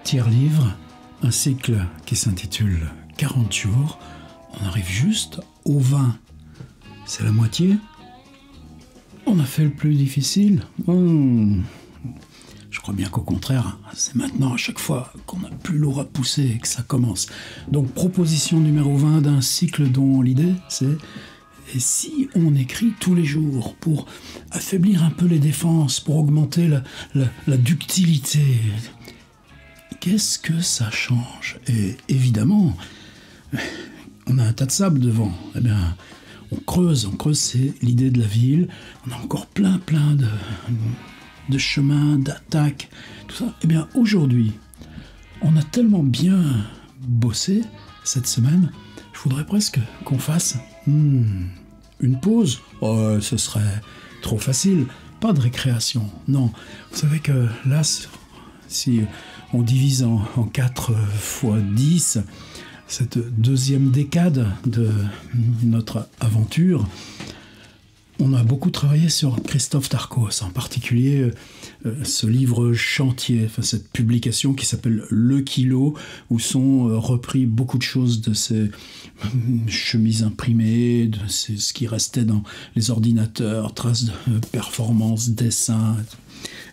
tiers-livre, un cycle qui s'intitule 40 jours. On arrive juste au 20. C'est la moitié. On a fait le plus difficile. Je crois bien qu'au contraire, c'est maintenant à chaque fois qu'on a plus lourd à pousser que ça commence. Donc proposition numéro 20 d'un cycle dont l'idée c'est: et si on écrit tous les jours pour affaiblir un peu les défenses, pour augmenter la ductilité, qu'est-ce que ça change? Et évidemment, on a un tas de sable devant. Eh bien, on creuse, c'est l'idée de la ville. On a encore plein de chemins, d'attaques, tout ça. Eh bien, aujourd'hui, on a tellement bien bossé cette semaine, je voudrais presque qu'on fasse une pause. Oh, ce serait trop facile. Pas de récréation, non. Vous savez que là, si on divise en 4 fois 10, cette deuxième décade de notre aventure, on a beaucoup travaillé sur Christophe Darcos, en particulier ce livre Chantier, cette publication qui s'appelle Le Kilo, où sont repris beaucoup de choses de ces chemises imprimées, de ce qui restait dans les ordinateurs, traces de performances, dessins.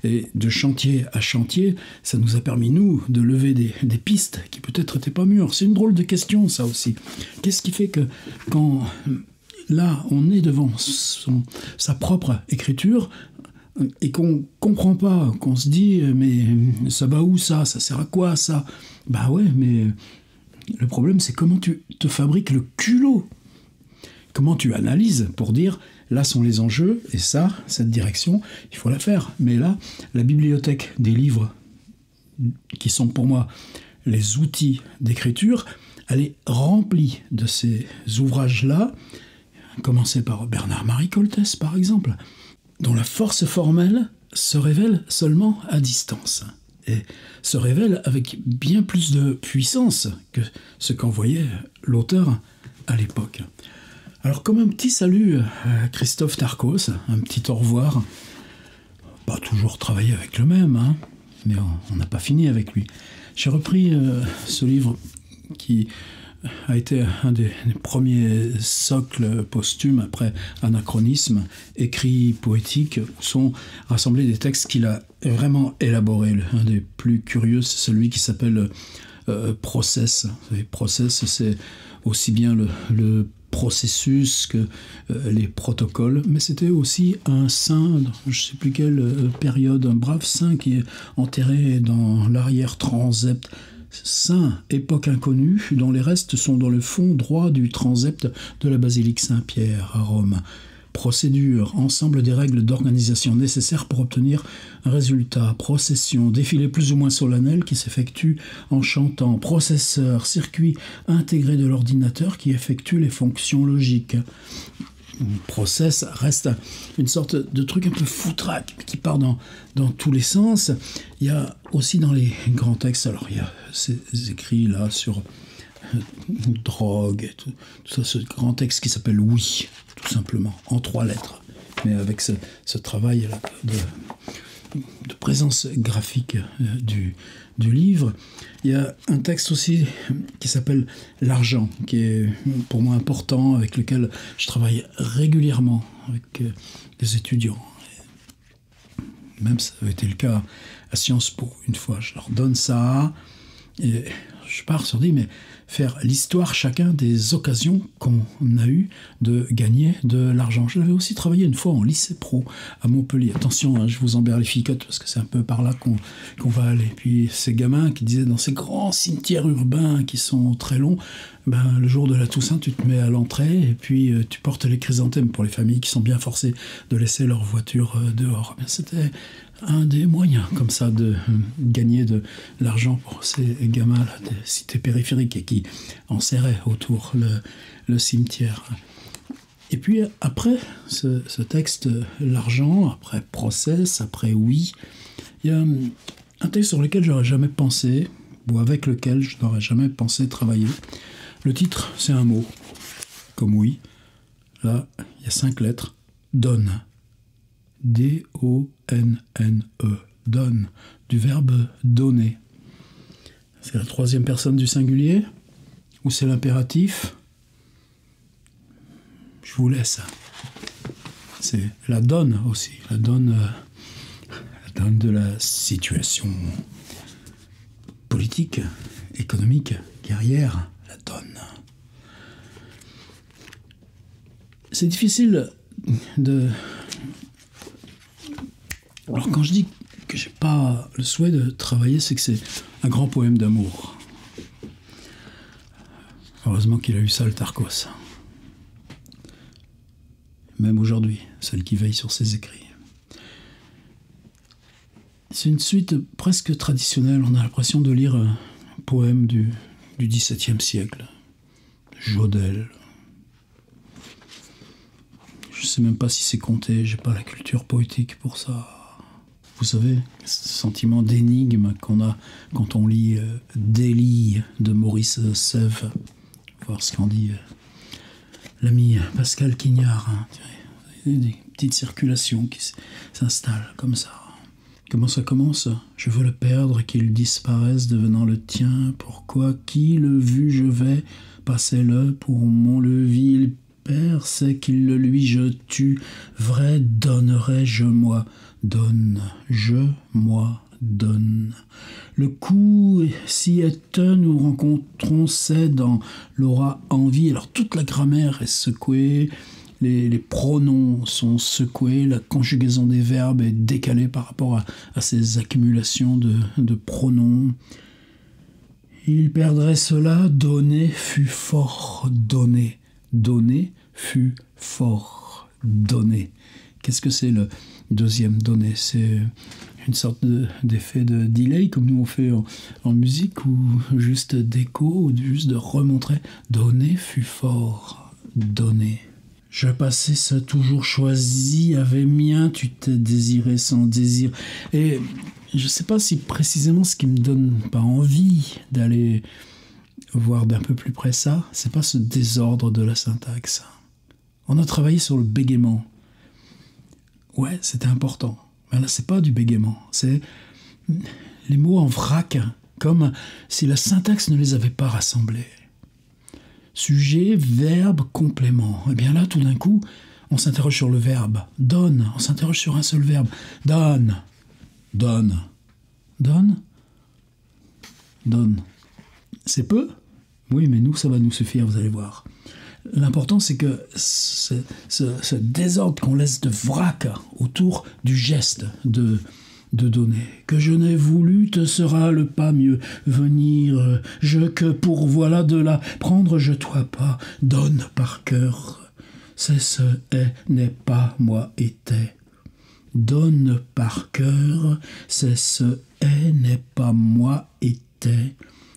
Et de chantier à chantier, ça nous a permis, nous, de lever des pistes qui peut-être n'étaient pas mûres. C'est une drôle de question, ça aussi. Qu'est-ce qui fait que quand là, on est devant sa propre écriture et qu'on comprend pas, qu'on se dit « mais ça va où ça? Ça sert à quoi ça ?» Bah ouais, mais le problème c'est comment tu te fabriques le culot. Comment tu analyses pour dire « là sont les enjeux et ça, cette direction, il faut la faire ». Mais là, la bibliothèque des livres qui sont pour moi les outils d'écriture, elle est remplie de ces ouvrages-là, commencer par Bernard-Marie Coltès, par exemple, dont la force formelle se révèle seulement à distance, et se révèle avec bien plus de puissance que ce qu'envoyait l'auteur à l'époque. Alors, comme un petit salut à Christophe Darcos, un petit au revoir, pas toujours travailler avec le même, hein, mais on n'a pas fini avec lui. J'ai repris ce livre qui a été un des premiers socles posthumes après Anachronisme, écrits poétiques, où sont rassemblés des textes qu'il a vraiment élaborés. Un des plus curieux, c'est celui qui s'appelle Process. Et Process, c'est aussi bien le processus que les protocoles, mais c'était aussi un saint, je ne sais plus quelle période, un brave saint qui est enterré dans l'arrière-transept. Saint, époque inconnue, dont les restes sont dans le fond droit du transept de la basilique Saint-Pierre à Rome. Procédure, ensemble des règles d'organisation nécessaires pour obtenir un résultat. Procession, défilé plus ou moins solennel qui s'effectue en chantant. Processeur, circuit intégré de l'ordinateur qui effectue les fonctions logiques. Process reste une sorte de truc un peu foutraque qui part dans tous les sens. Il y a aussi dans les grands textes, alors il y a ces écrits là sur drogue, et tout ça, ce grand texte qui s'appelle Oui, tout simplement, en 3 lettres, mais avec ce travail là de présence graphique du livre. Il y a un texte aussi qui s'appelle L'argent, qui est pour moi important, avec lequel je travaille régulièrement avec des étudiants. Même ça avait été le cas à Sciences Po. Une fois, je leur donne ça, et je pars sur mais faire l'histoire chacun des occasions qu'on a eues de gagner de l'argent. Je l'avais aussi travaillé une fois en lycée pro à Montpellier. Attention, hein, je vous emberlificote parce que c'est un peu par là qu'on va aller. Puis ces gamins qui disaient dans ces grands cimetières urbains qui sont très longs, le jour de la Toussaint, tu te mets à l'entrée et puis tu portes les chrysanthèmes pour les familles qui sont bien forcées de laisser leur voiture dehors. C'était un des moyens comme ça de gagner de l'argent pour ces gamins-là des cités périphériques et qui enserraient autour le cimetière. Et puis après ce texte, l'argent, après Process, après Oui, il y a un texte sur lequel j'aurais jamais pensé, ou avec lequel je n'aurais jamais pensé travailler. Le titre, c'est un mot, comme Oui. Là, il y a 5 lettres. Donne. D-O-N-N-E. Donne. Du verbe donner. C'est la troisième personne du singulier ou c'est l'impératif? Je vous laisse. C'est la donne aussi, la donne de la situation politique, économique, guerrière, la donne. C'est difficile de... Alors quand je dis que j'ai pas le souhait de travailler, c'est que c'est un grand poème d'amour. Heureusement qu'il a eu ça, le Tarkos. Même aujourd'hui, celle qui veille sur ses écrits. C'est une suite presque traditionnelle. On a l'impression de lire un poème du XVIIe siècle. Jodl. Je sais même pas si c'est compté, j'ai pas la culture poétique pour ça. Vous savez, ce sentiment d'énigme qu'on a quand on lit Délie de Maurice Sèvres. Voir ce qu'en dit l'ami Pascal Quignard. Hein. Des petites circulations qui s'installent comme ça. Comment ça commence? Je veux le perdre, qu'il disparaisse, devenant le tien. Pourquoi? Qui le vu je vais? Passez-le pour mon levier. Il perd, c'est qu'il le lui je tue. Vrai donnerai-je moi? Donne, je, moi, donne. Le coup, si est nous rencontrons, c'est dans l'aura envie. Alors toute la grammaire est secouée, les pronoms sont secoués, la conjugaison des verbes est décalée par rapport à ces accumulations de pronoms. Il perdrait cela, donner fut fort donné. Donner fut fort donné. Qu'est-ce que c'est le deuxième donné? C'est une sorte d'effet de delay, comme nous on fait en musique, ou juste d'écho, ou juste de remontrer. Donner fut fort donné. Je passais ça toujours choisi, avait mien, tu t'es désiré sans désir. Et je ne sais pas si précisément ce qui me donne pas envie d'aller voir d'un peu plus près ça, c'est pas ce désordre de la syntaxe. On a travaillé sur le bégaiement. Ouais, c'était important. Mais là, c'est pas du bégaiement. C'est les mots en vrac, comme si la syntaxe ne les avait pas rassemblés. Sujet, verbe, complément. Et bien là, tout d'un coup, on s'interroge sur le verbe. Donne. On s'interroge sur un seul verbe. Donne. Donne. Donne. Donne. C'est peu? Oui, mais nous, ça va nous suffire, vous allez voir. L'important, c'est que ce désordre qu'on laisse de vrac autour du geste de donner. Que je n'ai voulu, te sera le pas mieux. Venir, que pour voilà de là, prendre je toi pas, donne par cœur. C'est ce est, n'est pas, moi était. Donne par cœur, c'est ce est, n'est pas, moi était.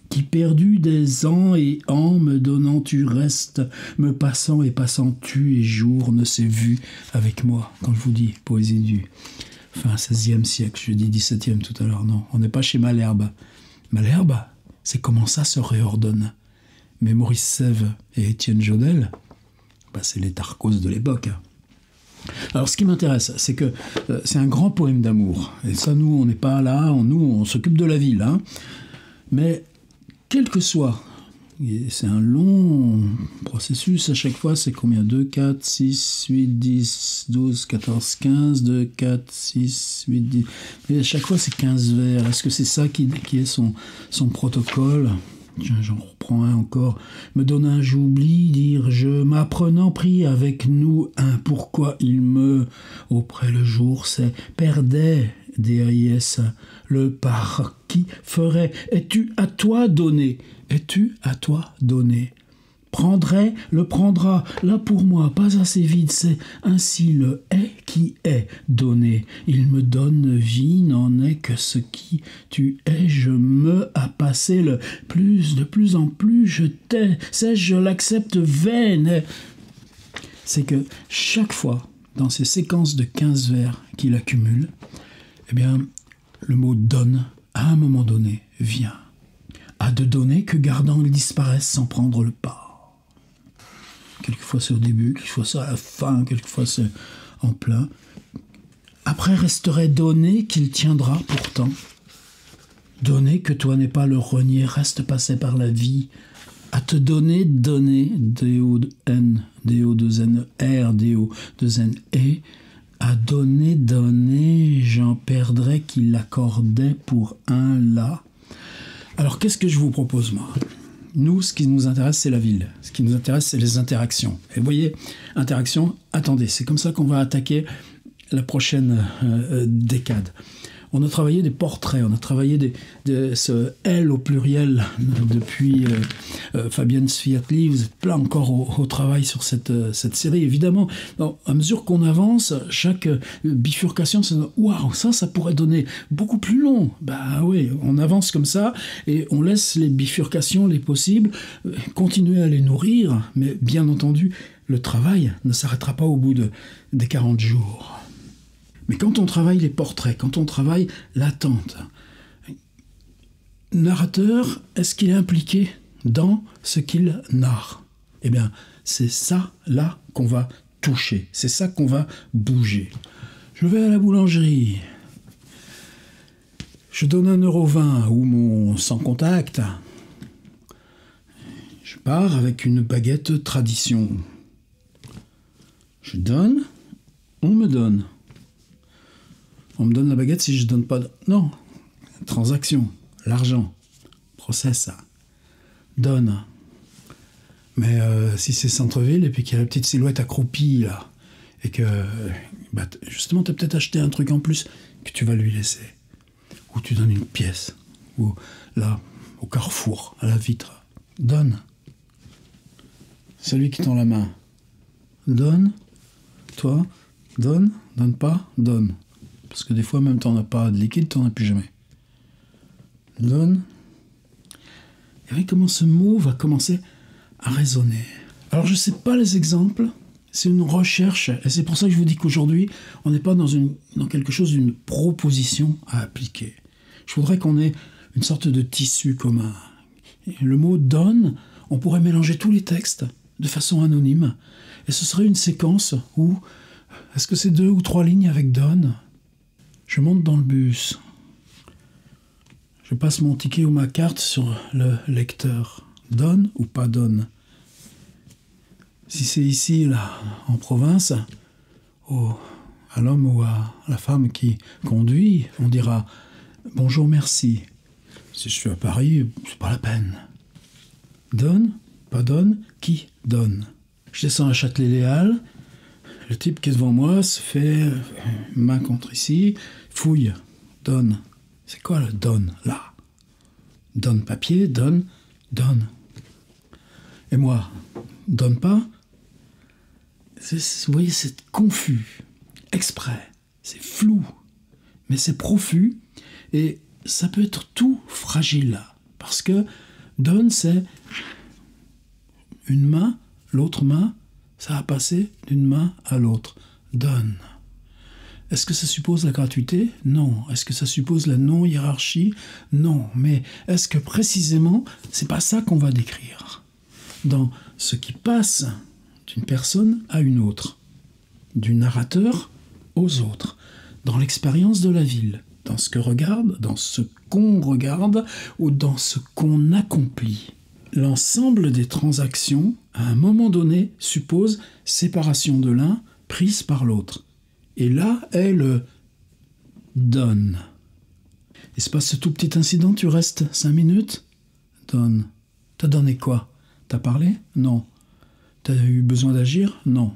Qui perdu des ans et ans me donnant tu restes, me passant et passant tu et jour ne s'est vu avec moi. Quand je vous dis poésie du fin 16e siècle, je dis 17e tout à l'heure, non, on n'est pas chez Malherbe. Malherbe, c'est comment ça se réordonne. Mais Maurice Sèvres et Étienne Jodl, c'est les Tarkos de l'époque. Alors ce qui m'intéresse, c'est que c'est un grand poème d'amour. Et ça, nous, on n'est pas là, nous, on s'occupe de la ville. Hein. Mais quel que soit, c'est un long processus, à chaque fois c'est combien? 2, 4, 6, 8, 10, 12, 14, 15, 2, 4, 6, 8, 10... Et à chaque fois c'est 15 vers. Est-ce que c'est ça qui est son protocole? Tiens, j'en reprends un encore. Me donne un j'oublie, dire je m'apprenant prie avec nous un pourquoi il me auprès le jour c'est perdait DAIS le par qui ferait es-tu à toi donné es-tu à toi donné prendrait le prendra là pour moi pas assez vide c'est ainsi le est qui est donné il me donne vie n'en est que ce qui tu es je me a passé le plus de plus en plus je t'ai sais je l'accepte vaine c'est que chaque fois dans ces séquences de 15 vers qu'il accumule eh bien le mot donne à un moment donné vient à de donner que gardant il disparaisse sans prendre le pas. Quelquefois c'est au début, quelquefois c'est à la fin, quelquefois c'est en plein. Après resterait donné qu'il tiendra pourtant. Donner que toi n'es pas le renier, reste passé par la vie. À te donner, donner, D-O-N, D-O-2-N-R, D-O-2-N-E. À donner, donner, j'en perdrais qui l'accordait pour un là. Alors qu'est-ce que je vous propose, moi ? Nous, ce qui nous intéresse, c'est la ville. Ce qui nous intéresse, c'est les interactions. Et vous voyez, interaction, attendez, c'est comme ça qu'on va attaquer la prochaine décade. On a travaillé des portraits, on a travaillé ce L au pluriel depuis Fabienne Sviatli. Vous êtes là encore au travail sur cette série. Évidemment, à mesure qu'on avance, chaque bifurcation, waouh, ça pourrait donner beaucoup plus long. Bah oui, on avance comme ça et on laisse les bifurcations, les possibles, continuer à les nourrir. Mais bien entendu, le travail ne s'arrêtera pas au bout des 40 jours. Mais quand on travaille les portraits, quand on travaille l'attente, narrateur, est-ce qu'il est impliqué dans ce qu'il narre ? Eh bien, c'est ça, là, qu'on va toucher. C'est ça qu'on va bouger. Je vais à la boulangerie. Je donne 1,20 € ou mon sans contact. Je pars avec une baguette tradition. Je donne, on me donne. On me donne la baguette si je donne pas... Non. Transaction. L'argent. Process. Donne. Mais si c'est centre-ville et puis qu'il y a la petite silhouette accroupie, là, et que... justement, tu as peut-être acheté un truc en plus que tu vas lui laisser. Ou tu donnes une pièce. Ou là, au carrefour, à la vitre. Donne. Celui qui tend la main. Donne. Toi. Donne. Donne pas. Donne. Parce que des fois, même t'en as pas de liquide, t'en as plus jamais. Donne. Et voyez comment ce mot va commencer à résonner. Alors, je ne sais pas les exemples, c'est une recherche, et c'est pour ça que je vous dis qu'aujourd'hui, on n'est pas dans quelque chose d'une proposition à appliquer. Je voudrais qu'on ait une sorte de tissu commun. Et le mot « donne », on pourrait mélanger tous les textes de façon anonyme, et ce serait une séquence où, est-ce que c'est 2 ou 3 lignes avec « donne » ? Je monte dans le bus. Je passe mon ticket ou ma carte sur le lecteur. Donne ou pas donne ? Si c'est ici, là, en province, à l'homme ou à la femme qui conduit, on dira « bonjour, merci ». Si je suis à Paris, c'est pas la peine. Donne, pas donne, qui donne ? Je descends à Châtelet-Les Halles. Le type qui est devant moi se fait main contre ici, fouille, donne. C'est quoi le donne, là ? Donne papier, donne, donne. Et moi, donne pas ? Vous voyez, c'est confus, exprès, c'est flou, mais c'est profus, et ça peut être tout fragile, parce que donne, c'est une main, l'autre main, ça a passé d'une main à l'autre. Donne. Est-ce que ça suppose la gratuité ? Non. Est-ce que ça suppose la non-hiérarchie ? Non. Mais est-ce que précisément, c'est pas ça qu'on va décrire dans ce qui passe d'une personne à une autre, du narrateur aux autres, dans l'expérience de la ville, dans ce que regarde, dans ce qu'on regarde ou dans ce qu'on accomplit. L'ensemble des transactions, à un moment donné, suppose séparation de l'un, prise par l'autre. Et là, elle donne. Il se passe ce tout petit incident, tu restes 5 minutes ? Donne. T'as donné quoi ? T'as parlé ? Non. T'as eu besoin d'agir ? Non.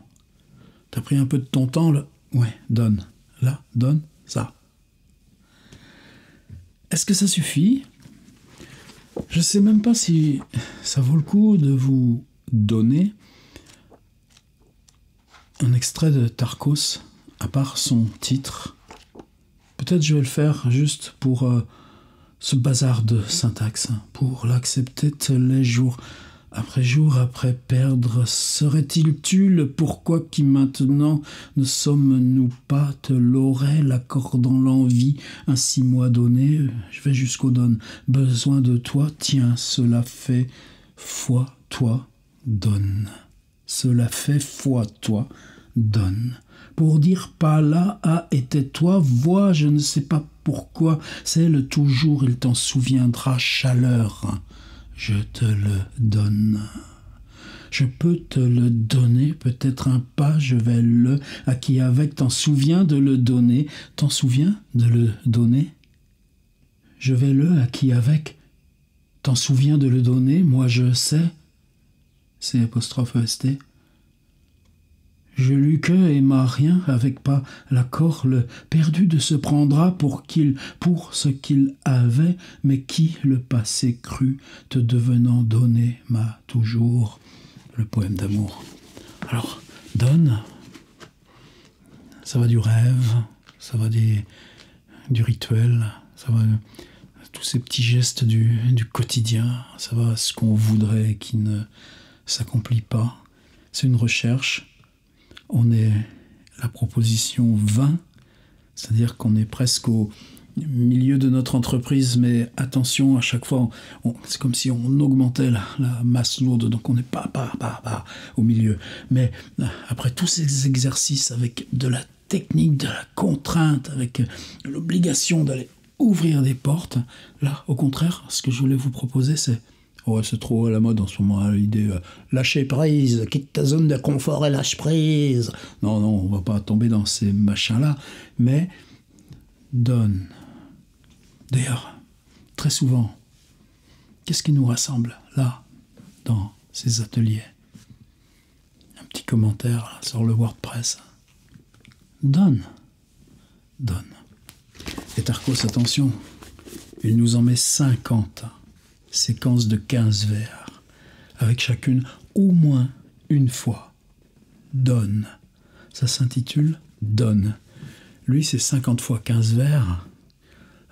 T'as pris un peu de ton temps ? Là ? Ouais, donne. Là, donne, ça. Est-ce que ça suffit ? Je ne sais même pas si ça vaut le coup de vous donner un extrait de Tarkos, à part son titre. Peut-être je vais le faire juste pour ce bazar de syntaxe, pour l'accepter les jours après perdre. Serait-il le pourquoi qui maintenant ne sommes-nous pas te l'aurait l'accordant l'envie ainsi moi donné, je vais jusqu'au donne, besoin de toi, tiens, cela fait foi toi, donne. Cela fait foi toi, donne. Pour dire pas là, ah, et tais-toi, vois, je ne sais pas pourquoi, c'est le toujours, il t'en souviendra, chaleur. Je te le donne. Je peux te le donner, peut-être un pas, je vais le, à qui avec, t'en souviens de le donner, t'en souviens de le donner? Je vais le, à qui avec, t'en souviens de le donner, moi je sais, c'est apostrophe EST. Je lus que aima rien, avec pas l'accord, le perdu de se prendra pour ce qu'il avait, mais qui le passé cru, te devenant donné, m'a toujours. Le poème d'amour. Alors, donne, ça va du rêve, ça va du rituel, ça va tous ces petits gestes du quotidien, ça va ce qu'on voudrait qui ne s'accomplit pas. C'est une recherche. On est la proposition 20, c'est-à-dire qu'on est presque au milieu de notre entreprise, mais attention, à chaque fois, c'est comme si on augmentait la masse lourde, donc on n'est pas au milieu. Mais après tous ces exercices avec de la technique, de la contrainte, avec l'obligation d'aller ouvrir des portes, là, au contraire, ce que je voulais vous proposer, c'est trop à la mode en ce moment, hein, l'idée lâcher prise, quitte ta zone de confort et lâche prise. Non, on va pas tomber dans ces machins-là, mais donne. D'ailleurs, très souvent, qu'est-ce qui nous rassemble, là, dans ces ateliers? Un petit commentaire là, sur le WordPress. Donne. Et Tarkos, attention, il nous en met 50 séquences de 15 vers, avec chacune au moins une fois. Donne. Ça s'intitule Donne. Lui, c'est 50 fois 15 vers.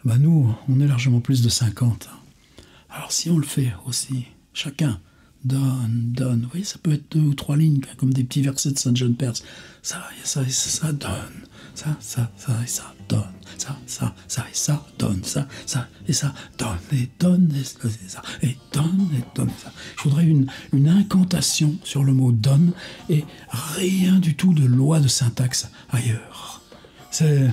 Nous, on est largement plus de 50. Alors si on le fait aussi, chacun, donne. Vous voyez, ça peut être 2 ou 3 lignes, comme des petits versets de Saint John Perse. Ça donne. Ça, et ça, donne. Ça, et ça, donne. Ça, et ça, donne. Et donne, et ça. Et donne, ça. Je voudrais une incantation sur le mot donne, et rien du tout de loi de syntaxe ailleurs. C'est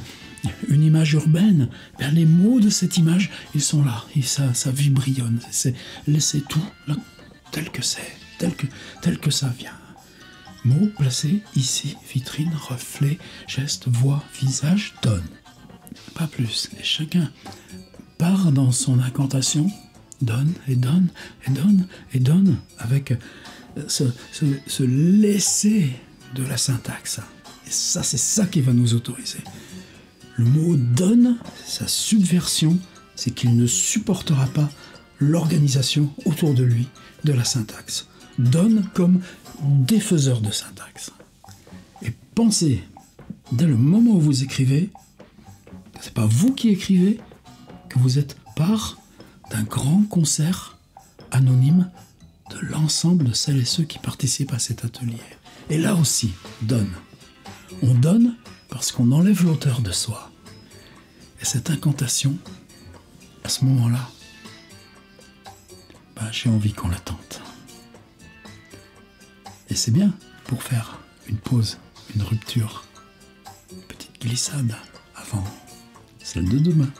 une image urbaine, les mots de cette image, ils sont là, et ça vibrillonne. Laissez tout là, tel que c'est, tel que ça vient. Mots placés ici, vitrine, reflet, geste, voix, visage, donne. Pas plus. Et chacun part dans son incantation, donne, avec ce laisser de la syntaxe. Et ça, c'est ça qui va nous autoriser. Le mot « donne », sa subversion, c'est qu'il ne supportera pas l'organisation autour de lui de la syntaxe. Donne comme défaiseur de syntaxe. Et pensez, dès le moment où vous écrivez, c'est pas vous qui écrivez, que vous êtes part d'un grand concert anonyme de l'ensemble de celles et ceux qui participent à cet atelier. Et là aussi, donne. On donne parce qu'on enlève l'auteur de soi. Et cette incantation, à ce moment-là, j'ai envie qu'on la tente. Et c'est bien pour faire une pause, une rupture, une petite glissade avant celle de demain.